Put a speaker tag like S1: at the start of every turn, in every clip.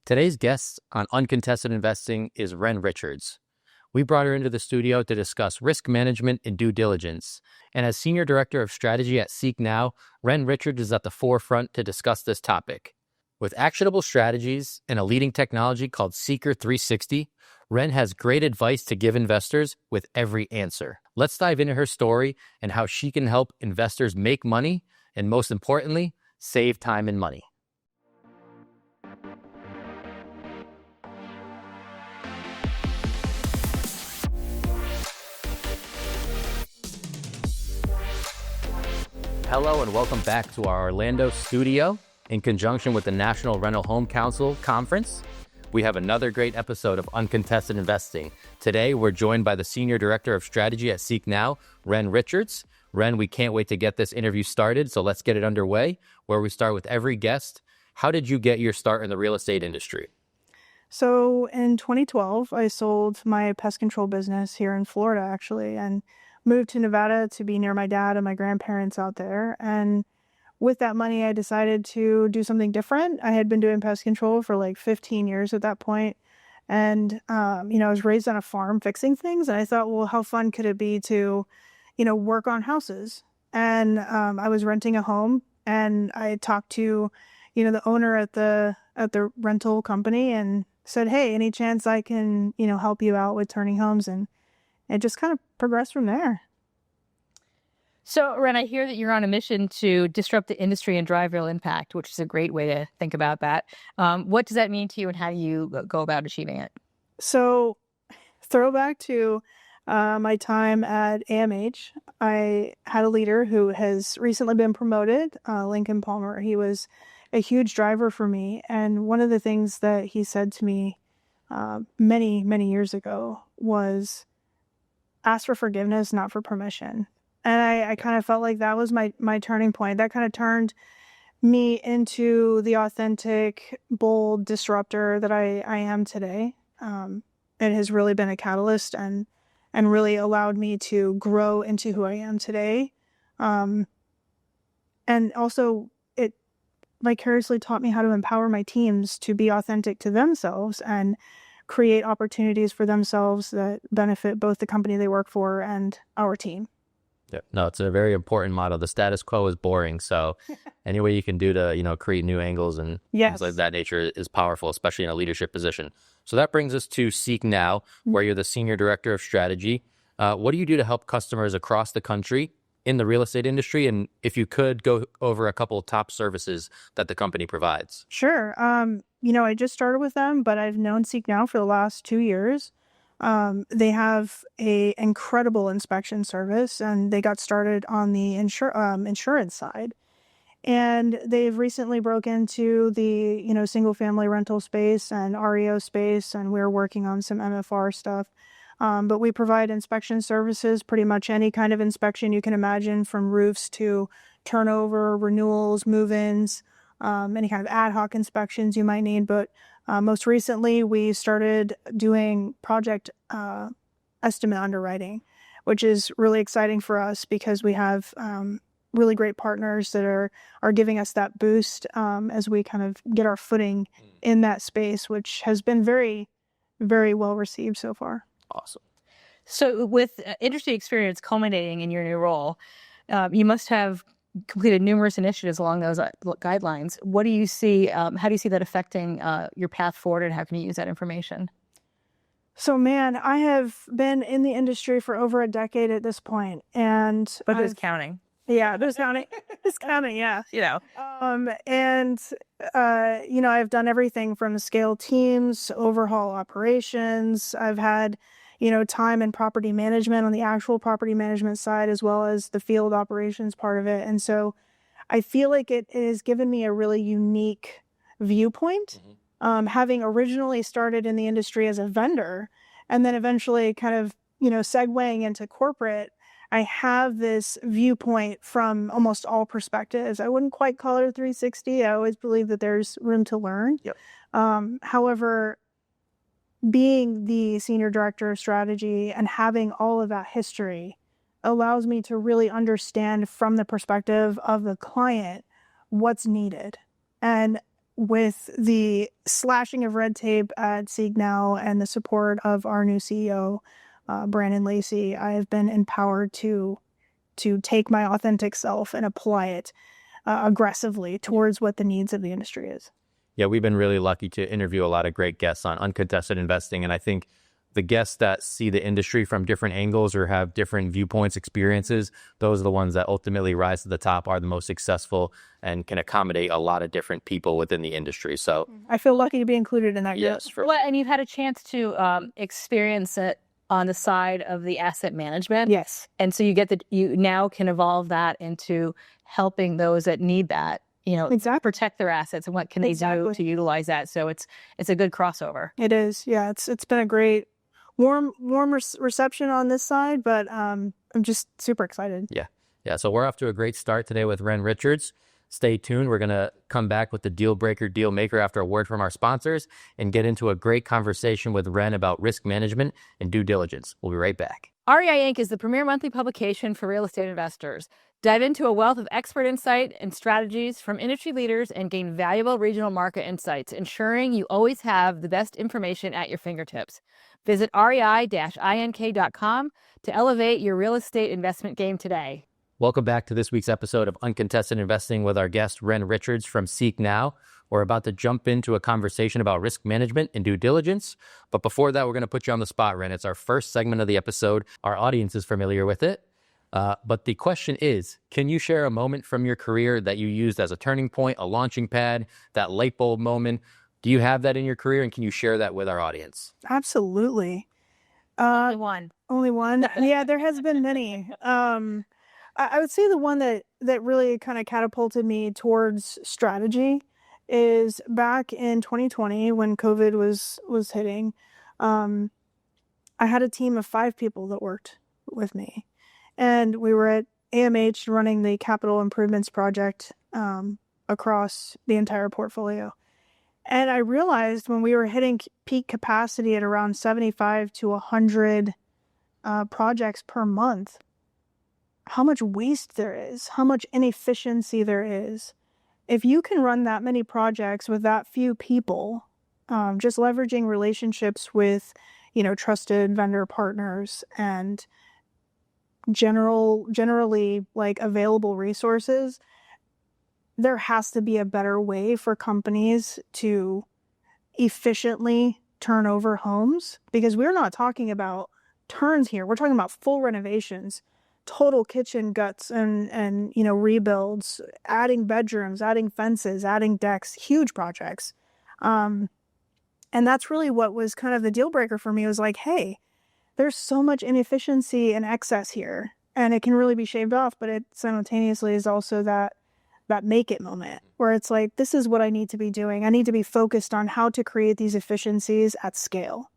S1: Today's guest on Uncontested Investing is Ren Richards. We brought her into the studio to discuss risk management and due diligence. And as Senior Director of Strategy at Seek Now, Ren Richards is at the forefront to discuss this topic. With actionable strategies and a leading technology called Seeker 360, Ren has great advice to give investors with every answer. Let's dive into her story and how she can help investors make money and, most importantly, save time and money. Hello and welcome back to our Orlando studio in conjunction with the National Rental Home Council Conference. We have another great episode of Uncontested Investing. Today, we're joined by the Senior Director of Strategy at Seek Now, Ren Richards. Ren, we can't wait to get this interview started, so let's get it underway, where we start with every guest. How did you get your start in the real estate industry?
S2: So in 2012, I sold my pest control business here in Florida, actually, and moved to Nevada to be near my dad and my grandparents out there. And with that money, I decided to do something different. I had been doing pest control for like 15 years at that point. And, I was raised on a farm fixing things. And I thought, well, how fun could it be to, work on houses? And I was renting a home and I talked to, the owner at the rental company and said, hey, any chance I can, help you out with turning homes? And it just kind of progressed from there.
S3: So, Ren, I hear that you're on a mission to disrupt the industry and drive real impact, which is a great way to think about that. What does that mean to you and how do you go about achieving it?
S2: So, throwback to my time at AMH, I had a leader who has recently been promoted, Lincoln Palmer. He was a huge driver for me. And one of the things that he said to me many, many years ago was, ask for forgiveness, not for permission. And I kind of felt like that was my turning point. That kind of turned me into the authentic, bold disruptor that I am today. It has really been a catalyst and really allowed me to grow into who I am today. And also, it vicariously taught me how to empower my teams to be authentic to themselves and create opportunities for themselves that benefit both the company they work for and our team.
S1: Yeah, no, it's a very important motto. The status quo is boring. So any way you can do to, create new angles and things like that nature is powerful, especially in a leadership position. So that brings us to Seek Now, where you're the Senior Director of Strategy. What do you do to help customers across the country in the real estate industry? And if you could go over a couple of top services that the company provides.
S2: Sure. I just started with them, but I've known Seek Now for the last 2 years. They have a incredible inspection service, and they got started on the insurance side. And they've recently broke into the, single family rental space and REO space, and we're working on some MFR stuff. But we provide inspection services, pretty much any kind of inspection you can imagine, from roofs to turnover, renewals, move-ins, any kind of ad hoc inspections you might need. But most recently, we started doing project estimate underwriting, which is really exciting for us because we have really great partners that are giving us that boost as we kind of get our footing in that space, which has been very, very well received so far.
S1: Awesome.
S3: So with industry experience culminating in your new role, you must have completed numerous initiatives along those guidelines. What do you see? How do you see that affecting your path forward, and how can you use that information?
S2: So, man, I have been in the industry for over a decade at this point, and
S3: but who's counting?
S2: Yeah, who's counting? Who's counting? Yeah, I've done everything from scale teams, overhaul operations. I've had time in property management on the actual property management side, as well as the field operations part of it. And so I feel like it has given me a really unique viewpoint, having originally started in the industry as a vendor and then eventually kind of, segueing into corporate. I have this viewpoint from almost all perspectives. I wouldn't quite call it a 360. I always believe that there's room to learn.
S1: Yep.
S2: However, being the Senior Director of Strategy and having all of that history allows me to really understand from the perspective of the client what's needed. And with the slashing of red tape at Seek Now and the support of our new CEO, Brandon Lacey, I have been empowered to take my authentic self and apply it aggressively towards what the needs of the industry is.
S1: Yeah, we've been really lucky to interview a lot of great guests on Uncontested Investing. And I think the guests that see the industry from different angles or have different viewpoints, experiences, those are the ones that ultimately rise to the top, are the most successful, and can accommodate a lot of different people within the industry. So
S2: I feel lucky to be included in that group.
S1: yes.
S3: Well, and you've had a chance to experience it on the side of the asset management.
S2: Yes.
S3: And so you now can evolve that into helping those that need that,
S2: Exactly.
S3: protect their assets, and what can they do to utilize that. So it's a good crossover.
S2: It is. Yeah, it's been a great warm reception on this side, but I'm just super excited.
S1: Yeah. So we're off to a great start today with Ren Richards. Stay tuned. We're going to come back with the deal breaker, deal maker after a word from our sponsors and get into a great conversation with Ren about risk management and due diligence. We'll be right back.
S3: REI Inc. is the premier monthly publication for real estate investors. Dive into a wealth of expert insight and strategies from industry leaders and gain valuable regional market insights, ensuring you always have the best information at your fingertips. Visit rei-ink.com to elevate your real estate investment game today.
S1: Welcome back to this week's episode of Uncontested Investing with our guest, Ren Richards from Seek Now. We're about to jump into a conversation about risk management and due diligence. But before that, we're going to put you on the spot, Ren. It's our first segment of the episode. Our audience is familiar with it. But the question is, can you share a moment from your career that you used as a turning point, a launching pad, that light bulb moment? Do you have that in your career, and can you share that with our audience?
S2: Absolutely.
S3: Only one.
S2: Only one? Yeah, there has been many. I would say the one that really kind of catapulted me towards strategy is back in 2020 when COVID was hitting. I had a team of 5 people that worked with me, and we were at AMH running the capital improvements project across the entire portfolio. And I realized when we were hitting peak capacity at around 75 to 100 projects per month, how much waste there is, how much inefficiency there is. If you can run that many projects with that few people, just leveraging relationships with, trusted vendor partners and generally like available resources, there has to be a better way for companies to efficiently turn over homes, because we're not talking about turns here. We're talking about full renovations, total kitchen guts and rebuilds, adding bedrooms, adding fences, adding decks, huge projects. And that's really what was kind of the deal breaker for me. It was like, hey, there's so much inefficiency and excess here, and it can really be shaved off, but it simultaneously is also that make it moment where it's like, this is what I need to be doing. I need to be focused on how to create these efficiencies at scale.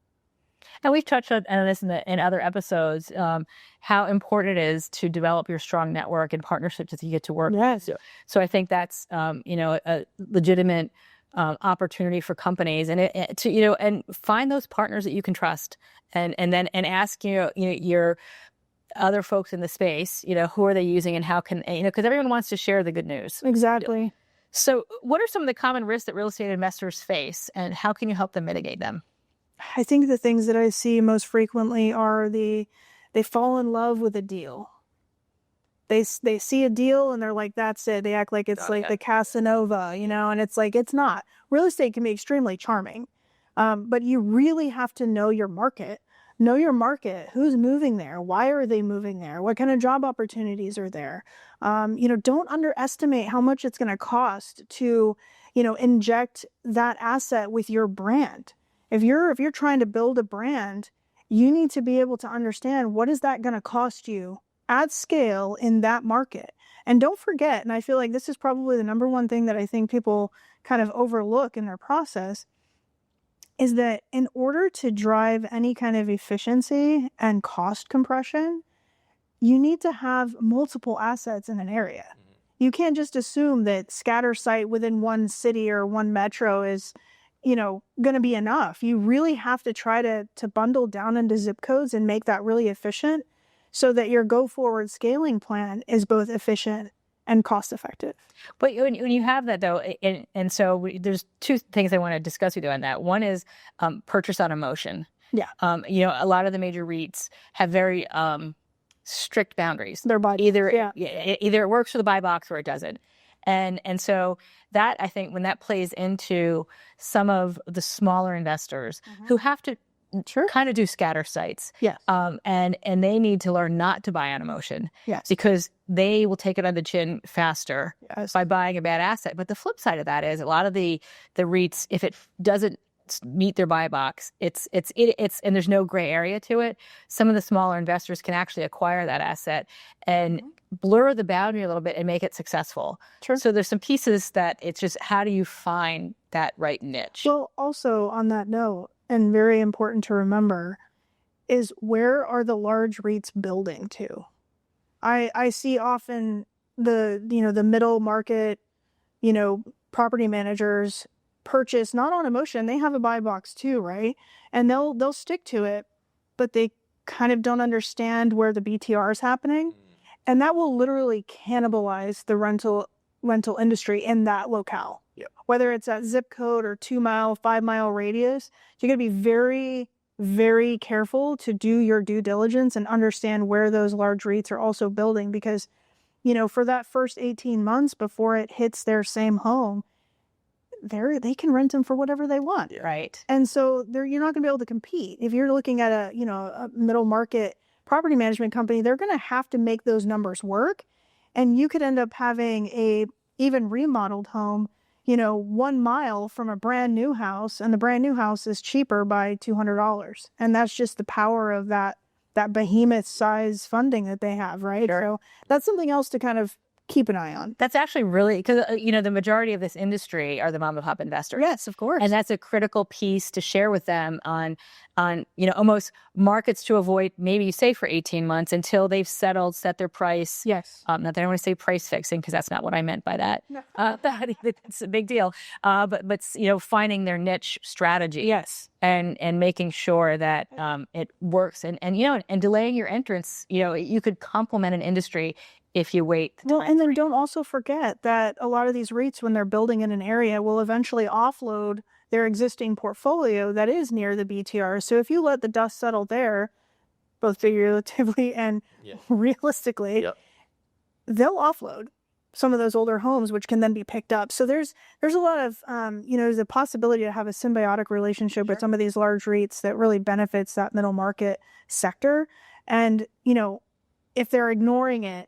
S3: And we've touched on this in other episodes, how important it is to develop your strong network and partnerships that you get to work.
S2: Yes.
S3: So I think that's a legitimate opportunity for companies, and and find those partners that you can trust, and then ask your other folks in the space, who are they using and how can, because everyone wants to share the good news.
S2: Exactly.
S3: So what are some of the common risks that real estate investors face, and how can you help them mitigate them?
S2: I think the things that I see most frequently are they fall in love with a deal. They see a deal and they're like, that's it. They act like it's the Casanova, and it's like, it's not. Real estate can be extremely charming, but you really have to know your market. Know your market. Who's moving there? Why are they moving there? What kind of job opportunities are there? Don't underestimate how much it's going to cost to, inject that asset with your brand. If you're trying to build a brand, you need to be able to understand, what is that going to cost you at scale in that market. And don't forget, and I feel like this is probably the number one thing that I think people kind of overlook in their process, is that in order to drive any kind of efficiency and cost compression, you need to have multiple assets in an area. You can't just assume that scatter site within one city or one metro is, going to be enough. You really have to try to bundle down into zip codes and make that really efficient, so that your go-forward scaling plan is both efficient and cost effective.
S3: But when you have that though, and so there's two things I want to discuss with you on that. One is purchase on emotion.
S2: Yeah.
S3: A lot of the major REITs have very strict boundaries.
S2: Their body.
S3: Either it works for the buy box or it doesn't. And so that, I think, when that plays into some of the smaller investors who have to kind of do scatter sites.
S2: Yes.
S3: And they need to learn not to buy on emotion.
S2: Yes.
S3: Because they will take it on the chin faster by buying a bad asset. But the flip side of that is a lot of the REITs, if it doesn't meet their buy box, it's and there's no gray area to it. Some of the smaller investors can actually acquire that asset and blur the boundary a little bit and make it successful.
S2: Sure.
S3: So there's some pieces that it's just, how do you find that right niche?
S2: Well, also on that note, and very important to remember, is where are the large REITs building to? I see often the middle market, property managers purchase not on emotion. They have a buy box too, right? And they'll stick to it, but they kind of don't understand where the BTR is happening, and that will literally cannibalize the rental industry in that locale.
S1: Yep.
S2: Whether it's at zip code or 2 mile, 5 mile radius, you're going to be very, very careful to do your due diligence and understand where those large REITs are also building, because, for that first 18 months before it hits their same home, they can rent them for whatever they want.
S3: Yeah. Right.
S2: And so you're not going to be able to compete. If you're looking at a middle market property management company, they're going to have to make those numbers work. And you could end up having a even remodeled home, 1 mile from a brand new house, and the brand new house is cheaper by $200. And that's just the power of that behemoth size funding that they have, right?
S3: Sure.
S2: So that's something else to kind of keep an eye on.
S3: That's actually really, because, the majority of this industry are the mom and pop investors.
S2: Yes, of course.
S3: And that's a critical piece to share with them on almost markets to avoid, maybe say for 18 months until they've set their price.
S2: Yes.
S3: Not that I want to say price fixing, because that's not what I meant by that.
S2: No.
S3: It's a big deal. But finding their niche strategy.
S2: Yes.
S3: And making sure that it works, and delaying your entrance. You could complement an industry if you wait.
S2: Well, and then don't also forget that a lot of these REITs, when they're building in an area, will eventually offload their existing portfolio that is near the BTR. So if you let the dust settle there, both figuratively and realistically, they'll offload some of those older homes, which can then be picked up. So there's a lot of, there's a possibility to have a symbiotic relationship with some of these large REITs that really benefits that middle market sector. And, if they're ignoring it,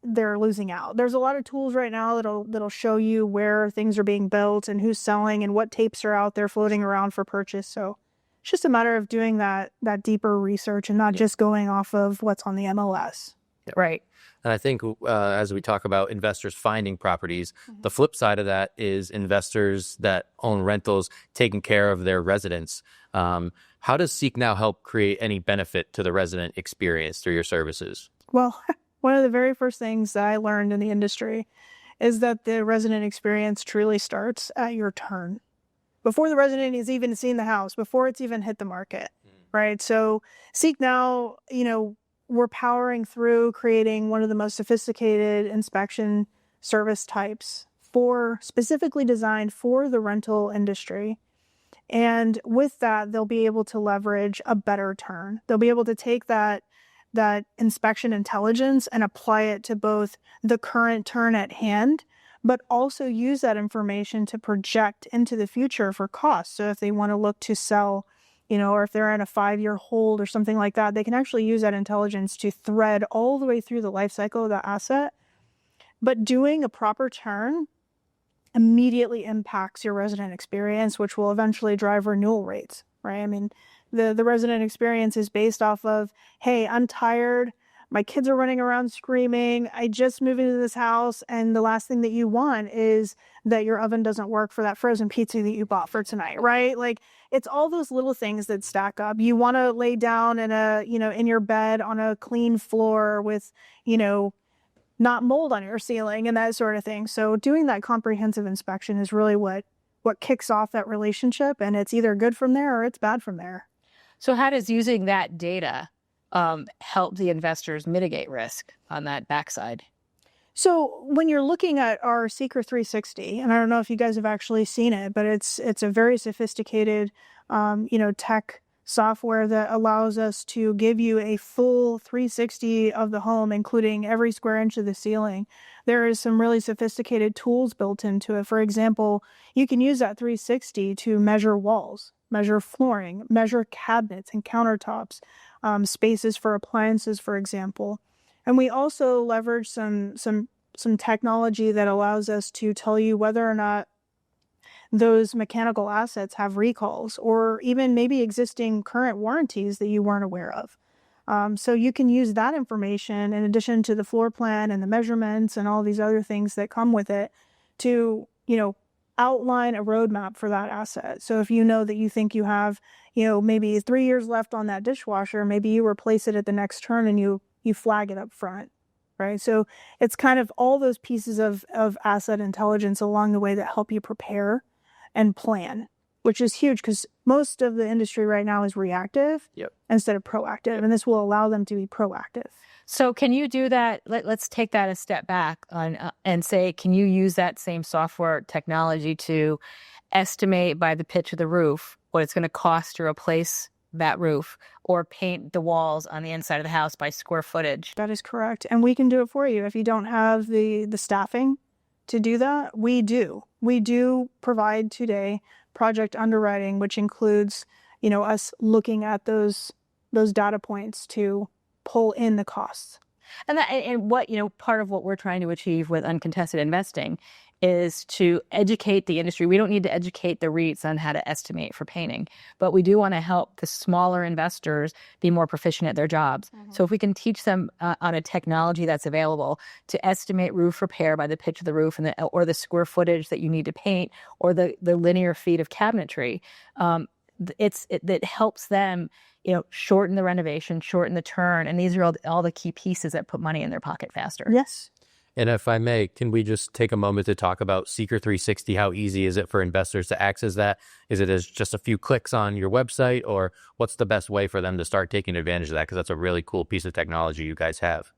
S2: they're losing out. There's a lot of tools right now that'll show you where things are being built and who's selling and what tapes are out there floating around for purchase. So it's just a matter of doing that deeper research and not just going off of what's on the MLS.
S3: Right.
S1: And I think as we talk about investors finding properties, the flip side of that is investors that own rentals taking care of their residents. How does Seek Now help create any benefit to the resident experience through your services?
S2: Well, one of the very first things that I learned in the industry is that the resident experience truly starts at your turn. Before the resident has even seen the house, before it's even hit the market, right? So Seek Now, we're powering through creating one of the most sophisticated inspection service types specifically designed for the rental industry. And with that, they'll be able to leverage a better turn. They'll be able to take that inspection intelligence and apply it to both the current turn at hand, but also use that information to project into the future for costs. So if they want to look to sell, or if they're in a 5-year hold or something like that, they can actually use that intelligence to thread all the way through the life cycle of that asset. But doing a proper turn immediately impacts your resident experience, which will eventually drive renewal rates, right? I mean, the resident experience is based off of, hey, I'm tired. My kids are running around screaming. I just moved into this house. And the last thing that you want is that your oven doesn't work for that frozen pizza that you bought for tonight, right? Like, it's all those little things that stack up. You want to lay down in your bed on a clean floor with, not mold on your ceiling and that sort of thing. So doing that comprehensive inspection is really what kicks off that relationship. And it's either good from there or it's bad from there.
S3: So how does using that data help the investors mitigate risk on that backside?
S2: So when you're looking at our Seeker 360, and I don't know if you guys have actually seen it, but it's a very sophisticated, tech software that allows us to give you a full 360 of the home, including every square inch of the ceiling. There is some really sophisticated tools built into it. For example, you can use that 360 to measure walls, measure flooring, measure cabinets and countertops, spaces for appliances, for example. And we also leverage some technology that allows us to tell you whether or not those mechanical assets have recalls or even maybe existing current warranties that you weren't aware of. So you can use that information in addition to the floor plan and the measurements and all these other things that come with it to, outline a roadmap for that asset. So if you know that you think you have, maybe 3 years left on that dishwasher, maybe you replace it at the next turn and you flag it up front, right? So it's kind of all those pieces of asset intelligence along the way that help you prepare and plan, which is huge because most of the industry right now is reactive instead of proactive, and this will allow them to be proactive.
S3: So can you do that? Let's take that a step back and say, can you use that same software technology to estimate by the pitch of the roof what it's going to cost to replace that roof or paint the walls on the inside of the house by square footage?
S2: That is correct. And we can do it for you. If you don't have the staffing to do that, we do. We do provide today project underwriting, which includes, us looking at those data points to pull in the costs.
S3: And what, part of what we're trying to achieve with uncontested investing is to educate the industry. We don't need to educate the REITs on how to estimate for painting, but we do want to help the smaller investors be more proficient at their jobs. Mm-hmm. So if we can teach them on a technology that's available to estimate roof repair by the pitch of the roof or the square footage that you need to paint or the linear feet of cabinetry, it helps them shorten the renovation, shorten the turn. And these are all the key pieces that put money in their pocket faster.
S2: Yes.
S1: And if I may, can we just take a moment to talk about Seeker 360? How easy is it for investors to access that? Is it as just a few clicks on your website, or what's the best way for them to start taking advantage of that? Because that's a really cool piece of technology you guys have.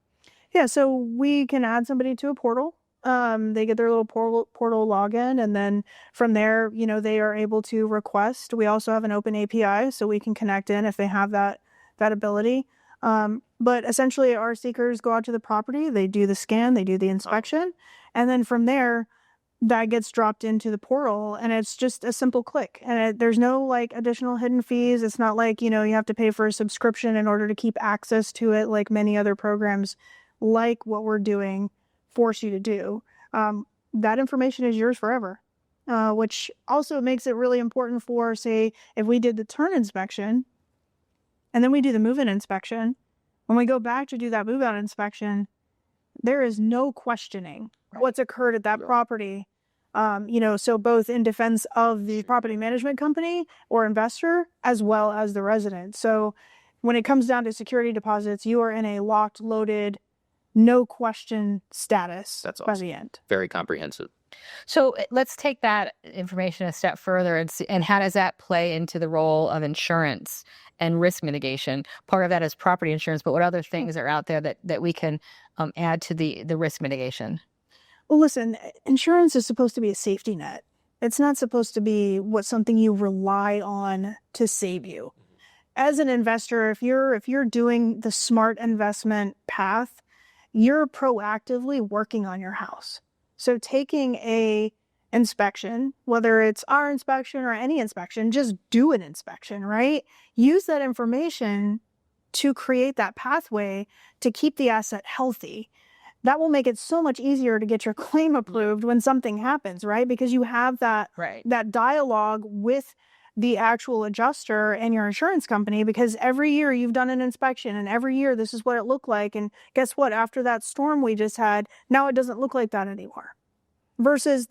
S2: Yeah, so we can add somebody to a portal. They get their little portal login, and then from there, they are able to request. We also have an open API, so we can connect in if they have that ability. But essentially, our seekers go out to the property, they do the scan, they do the inspection, and then from there, that gets dropped into the portal, and it's just a simple click. And there's no additional hidden fees. It's not like, you have to pay for a subscription in order to keep access to it like many other programs like what we're doing force you to do. That information is yours forever, which also makes it really important for, say, if we did the turn inspection and then we do the move-in inspection, when we go back to do that move-out inspection, there is no questioning what's occurred at that property. So both in defense of the property management company or investor as well as the resident. So when it comes down to security deposits, you are in a locked, loaded, no question status.
S1: That's awesome.
S2: By the end.
S1: Very comprehensive.
S3: So let's take that information a step further and how does that play into the role of insurance and risk mitigation? Part of that is property insurance, but what other things are out there that we can add to the risk mitigation?
S2: Well, listen, insurance is supposed to be a safety net. It's not supposed to be something you rely on to save you. As an investor, if you're doing the smart investment path, you're proactively working on your house. So taking a inspection, whether it's our inspection or any inspection, just do an inspection, right? Use that information to create that pathway to keep the asset healthy. That will make it so much easier to get your claim approved when something happens, right? Because you have that dialogue with the actual adjuster and your insurance company, because every year you've done an inspection and every year this is what it looked like. And guess what? After that storm we just had, now it doesn't look like that anymore. Versus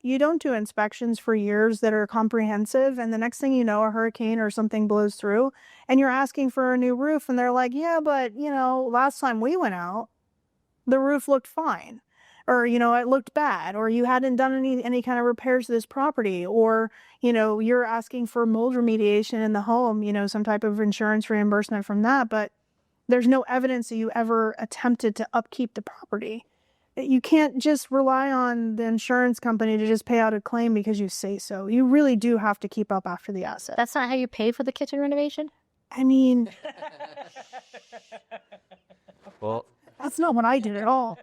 S2: you don't do inspections for years that are comprehensive, and the next thing you know, a hurricane or something blows through and you're asking for a new roof and they're like, yeah, but last time we went out, the roof looked fine. Or, it looked bad, or you hadn't done any kind of repairs to this property, or, you're asking for mold remediation in the home, some type of insurance reimbursement from that, but there's no evidence that you ever attempted to upkeep the property. You can't just rely on the insurance company to just pay out a claim because you say so. You really do have to keep up after the asset.
S3: That's not how you pay for the kitchen renovation?
S2: I mean,
S1: Well,
S2: that's not what I did at all.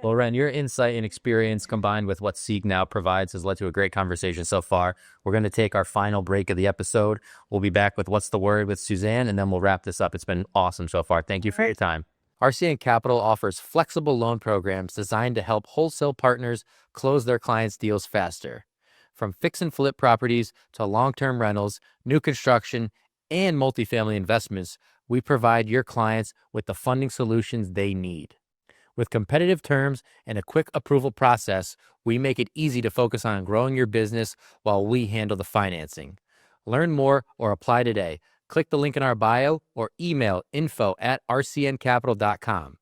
S1: Well, Ren, your insight and experience combined with what Seek Now provides has led to a great conversation so far. We're going to take our final break of the episode. We'll be back with What's the Word with Suzanne, and then we'll wrap this up. It's been awesome so far. Thank you for your time. RCN Capital offers flexible loan programs designed to help wholesale partners close their clients' deals faster. From fix and flip properties to long-term rentals, new construction, and multifamily investments, we provide your clients with the funding solutions they need. With competitive terms and a quick approval process, we make it easy to focus on growing your business while we handle the financing. Learn more or apply today. Click the link in our bio or email info@rcncapital.com.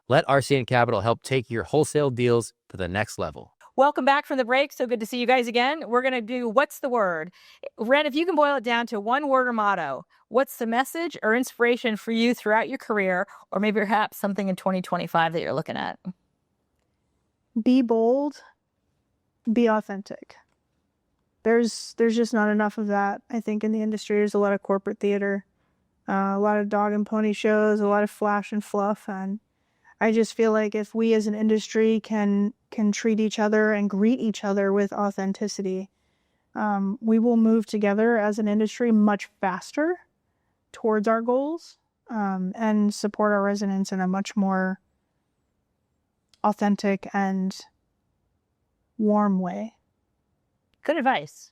S1: Let RCN Capital help take your wholesale deals to the next level.
S3: Welcome back from the break. So good to see you guys again. We're going to do What's the Word? Ren, if you can boil it down to one word or motto, what's the message or inspiration for you throughout your career, or maybe perhaps something in 2025 that you're looking at?
S2: Be bold, be authentic. There's just not enough of that, I think, in the industry. There's a lot of corporate theater, a lot of dog and pony shows, a lot of flash and fluff, and I just feel like if we as an industry can treat each other and greet each other with authenticity, we will move together as an industry much faster towards our goals, and support our residents in a much more authentic and warm way.
S3: Good advice.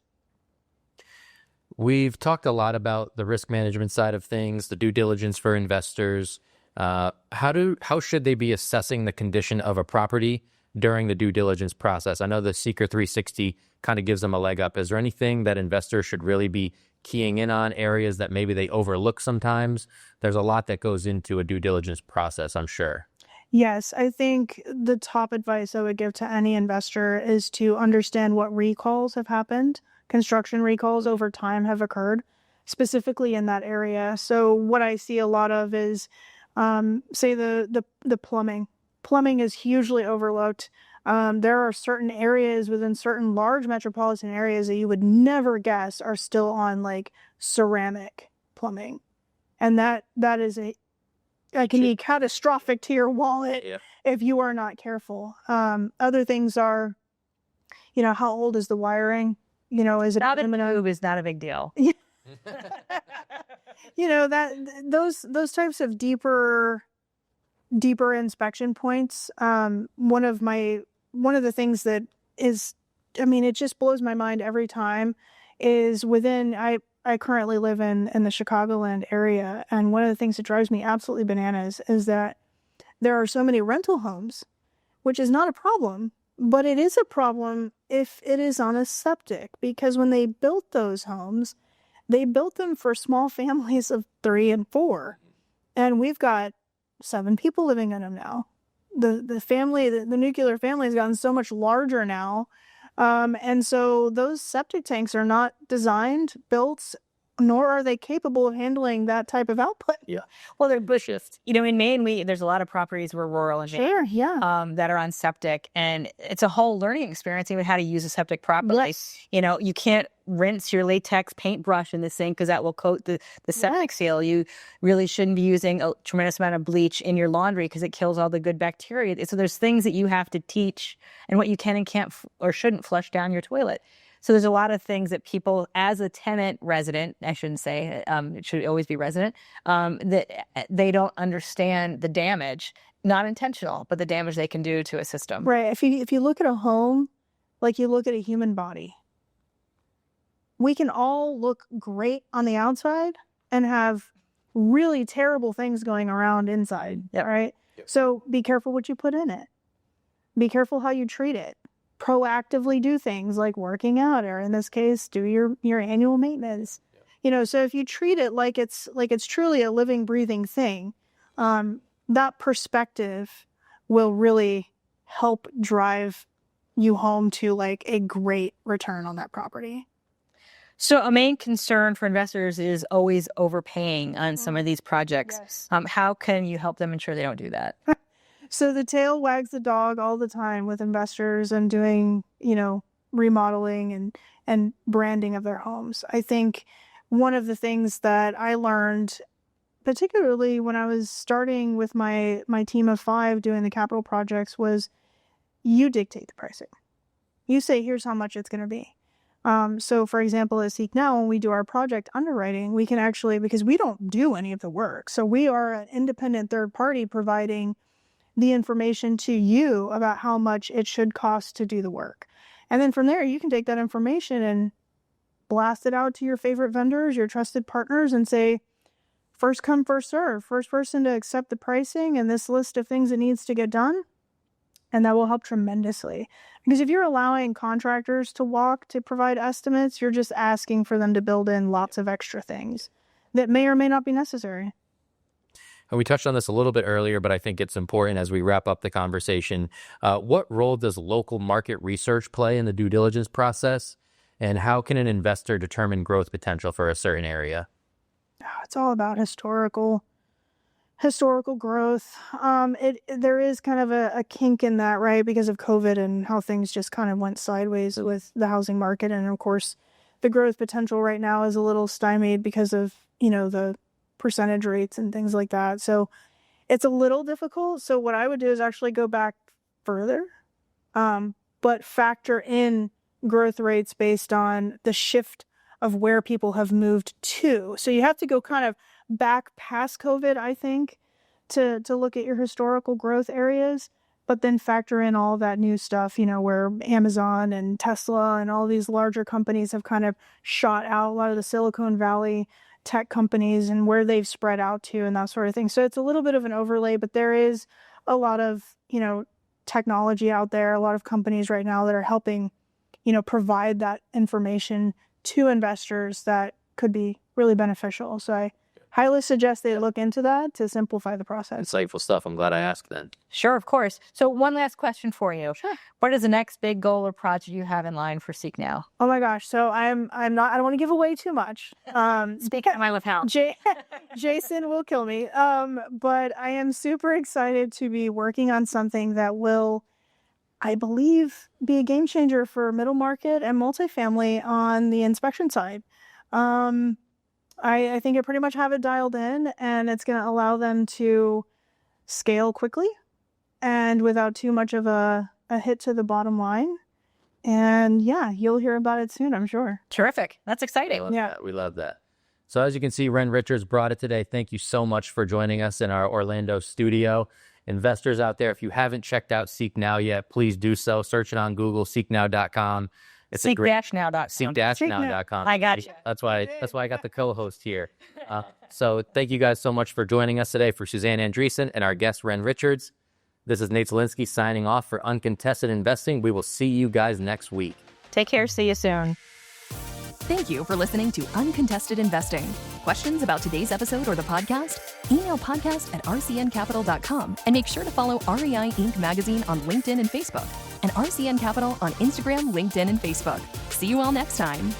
S1: We've talked a lot about the risk management side of things, the due diligence for investors. How should they be assessing the condition of a property during the due diligence process? I know the Seeker 360 kind of gives them a leg up. Is there anything that investors should really be keying in on, areas that maybe they overlook sometimes? There's a lot that goes into a due diligence process, I'm sure.
S2: Yes, I think the top advice I would give to any investor is to understand what recalls have happened. Construction recalls over time have occurred, specifically in that area. So what I see a lot of is, say the plumbing. Plumbing is hugely overlooked. There are certain areas within certain large metropolitan areas that you would never guess are still on like ceramic plumbing. And that can be catastrophic to your wallet if you are not careful. Other things are, how old is the wiring? Is it
S3: aluminum? Is not a big deal.
S2: Those types of deeper inspection points. One of the things that is, it just blows my mind every time is I currently live in the Chicagoland area, and one of the things that drives me absolutely bananas is that there are so many rental homes, which is not a problem, but it is a problem if it is on a septic, because when they built those homes, they built them for small families of 3 and 4, and we've got 7 people living in them now. The nuclear family has gotten so much larger now. And so those septic tanks are not designed, built, nor are they capable of handling that type of output.
S1: Yeah.
S3: Well, they're bush shift. In Maine, there's a lot of properties we're rural in Maine,
S2: Sure, yeah.
S3: that are on septic, and it's a whole learning experience, even how to use a septic properly.
S2: Yes.
S3: You can't rinse your latex paintbrush in the sink because that will coat the septic seal. You really shouldn't be using a tremendous amount of bleach in your laundry because it kills all the good bacteria. So there's things that you have to teach, and what you can and can't or shouldn't flush down your toilet. So there's a lot of things that people, as a tenant resident, I shouldn't say, it should always be resident, that they don't understand the damage, not intentional, but the damage they can do to a system.
S2: Right. If you look at a home like you look at a human body, we can all look great on the outside and have really terrible things going around inside.
S3: Yep.
S2: Right.
S1: Yep.
S2: So be careful what you put in it. Be careful how you treat it. Proactively do things like working out, or in this case, do your annual maintenance.
S1: Yeah.
S2: So if you treat it like it's truly a living, breathing thing, that perspective will really help drive you home to like a great return on that property.
S3: So a main concern for investors is always overpaying on some of these projects.
S2: Yes.
S3: How can you help them ensure they don't do that?
S2: So the tail wags the dog all the time with investors and doing, remodeling and branding of their homes. I think one of the things that I learned, particularly when I was starting with my team of 5 doing the capital projects, was you dictate the pricing. You say, here's how much it's going to be. So for example, at Seek Now, when we do our project underwriting, we can actually, because we don't do any of the work, so we are an independent third party providing the information to you about how much it should cost to do the work. And then from there, you can take that information and blast it out to your favorite vendors, your trusted partners, and say, first come, first serve, first person to accept the pricing and this list of things that needs to get done. And that will help tremendously. Because if you're allowing contractors to walk to provide estimates, you're just asking for them to build in lots of extra things that may or may not be necessary.
S1: And we touched on this a little bit earlier, but I think it's important as we wrap up the conversation. What role does local market research play in the due diligence process? And how can an investor determine growth potential for a certain area?
S2: It's all about historical growth. There is kind of a kink in that, right? Because of COVID and how things just kind of went sideways with the housing market. And of course, the growth potential right now is a little stymied because of, the percentage rates and things like that. So it's a little difficult. So what I would do is actually go back further, but factor in growth rates based on the shift of where people have moved to. So you have to go kind of back past COVID, I think, to look at your historical growth areas, but then factor in all that new stuff, where Amazon and Tesla and all these larger companies have kind of shot out, a lot of the Silicon Valley tech companies and where they've spread out to and that sort of thing. So it's a little bit of an overlay, but there is a lot of, technology out there, a lot of companies right now that are helping, provide that information to investors that could be really beneficial. So I highly suggest they look into that to simplify the process.
S1: Insightful stuff. I'm glad I asked then.
S3: Sure, of course. So one last question for you.
S2: Sure.
S3: What is the next big goal or project you have in line for Seek Now?
S2: Oh my gosh. So I don't want to give away too much.
S3: Speaking of my left house.
S2: Jason will kill me. But I am super excited to be working on something that will, I believe, be a game changer for middle market and multifamily on the inspection side. I think I pretty much have it dialed in, and it's going to allow them to scale quickly and without too much of a hit to the bottom line. And yeah, you'll hear about it soon, I'm sure.
S3: Terrific. That's exciting.
S1: We love that. So as you can see, Ren Richards brought it today. Thank you so much for joining us in our Orlando studio. Investors out there, if you haven't checked out Seek Now yet, please do so. Search it on Google, seeknow.com. It's
S3: Seek-now.com.
S1: Seek-now.com.
S3: I got you.
S1: That's why I got the co-host here. So thank you guys so much for joining us today. For Suzanne Andreessen and our guest, Ren Richards, this is Nate Zielinski signing off for Uncontested Investing. We will see you guys next week.
S3: Take care. See you soon.
S4: Thank you for listening to Uncontested Investing. Questions about today's episode or the podcast? Email podcast@rcncapital.com and make sure to follow REI Inc. magazine on LinkedIn and Facebook and RCN Capital on Instagram, LinkedIn, and Facebook. See you all next time.